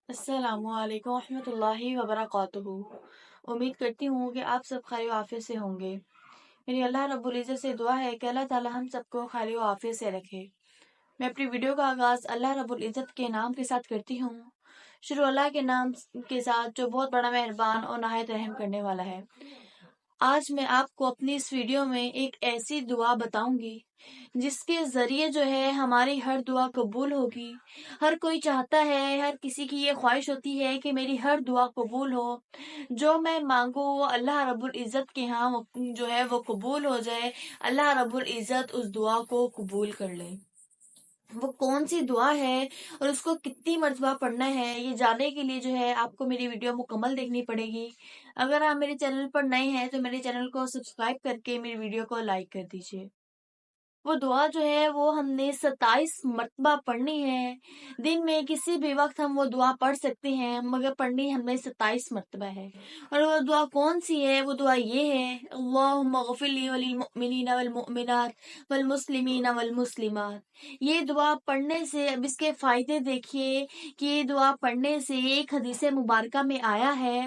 السلام علیکم ورحمۃ اللہ وبرکاتہ۔ امید کرتی ہوں کہ آپ سب خیر و عافیت سے ہوں گے۔ میری اللہ رب العزت سے دعا ہے کہ اللہ تعالی ہم سب کو خیر و عافیت سے رکھے۔ میں اپنی ویڈیو کا آغاز اللہ رب العزت کے نام کے ساتھ کرتی ہوں۔ شروع اللہ کے نام کے ساتھ جو بہت بڑا مہربان اور نہایت رحم کرنے والا ہے۔ آج میں آپ کو اپنی اس ویڈیو میں ایک ایسی دعا بتاؤں گی جس کے ذریعے جو ہے ہماری ہر دعا قبول ہوگی۔ ہر کوئی چاہتا ہے، ہر کسی کی یہ خواہش ہوتی ہے کہ میری ہر دعا قبول ہو، جو میں مانگو وہ اللہ رب العزت کے ہاں جو ہے وہ قبول ہو جائے، اللہ رب العزت اس دعا کو قبول کر لے۔ وہ کون سی دعا ہے اور اس کو کتنی مرتبہ پڑھنا ہے، یہ جاننے کے لیے جو ہے آپ کو میری ویڈیو مکمل دیکھنی پڑے گی۔ اگر آپ میرے چینل پر نئے ہیں تو میرے چینل کو سبسکرائب کر کے میری ویڈیو کو لائک کر دیجیے۔ وہ دعا جو ہے وہ ہم نے 27 مرتبہ پڑھنی ہے۔ دن میں کسی بھی وقت ہم وہ دعا پڑھ سکتے ہیں، مگر پڑھنی ہم نے 27 مرتبہ ہے۔ اور وہ دعا کون سی ہے؟ وہ دعا یہ ہے، اللہم اغفر لی وللمؤمنین والمؤمنات والمسلمین والمسلمات۔ یہ دعا پڑھنے سے اب اس کے فائدے دیکھیے کہ یہ دعا پڑھنے سے ایک حدیث مبارکہ میں آیا ہے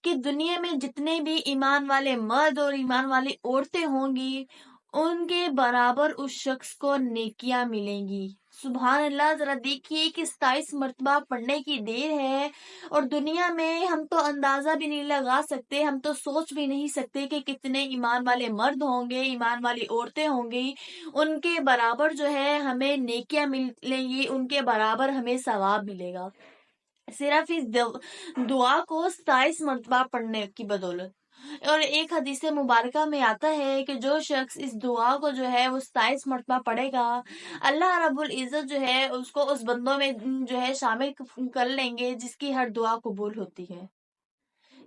کہ دنیا میں جتنے بھی ایمان والے مرد اور ایمان والی عورتیں ہوں گی ان کے برابر اس شخص کو نیکیاں ملیں گی۔ سبحان اللہ، ذرا دیکھیے کہ 27 مرتبہ پڑھنے کی دیر ہے اور دنیا میں ہم تو اندازہ بھی نہیں لگا سکتے، ہم تو سوچ بھی نہیں سکتے کہ کتنے ایمان والے مرد ہوں گے، ایمان والی عورتیں ہوں گی، ان کے برابر جو ہے ہمیں نیکیاں ملیں گی، ان کے برابر ہمیں ثواب ملے گا، صرف اس دعا کو 27 مرتبہ پڑھنے کی بدولت۔ اور ایک حدیث مبارکہ میں آتا ہے کہ جو شخص اس دعا کو جو ہے وہ 27 مرتبہ پڑھے گا، اللہ رب العزت جو ہے اس کو اس بندوں میں جو ہے شامل کر لیں گے جس کی ہر دعا قبول ہوتی ہے۔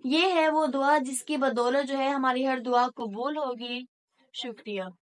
یہ ہے وہ دعا جس کی بدولت جو ہے ہماری ہر دعا قبول ہوگی۔ شکریہ۔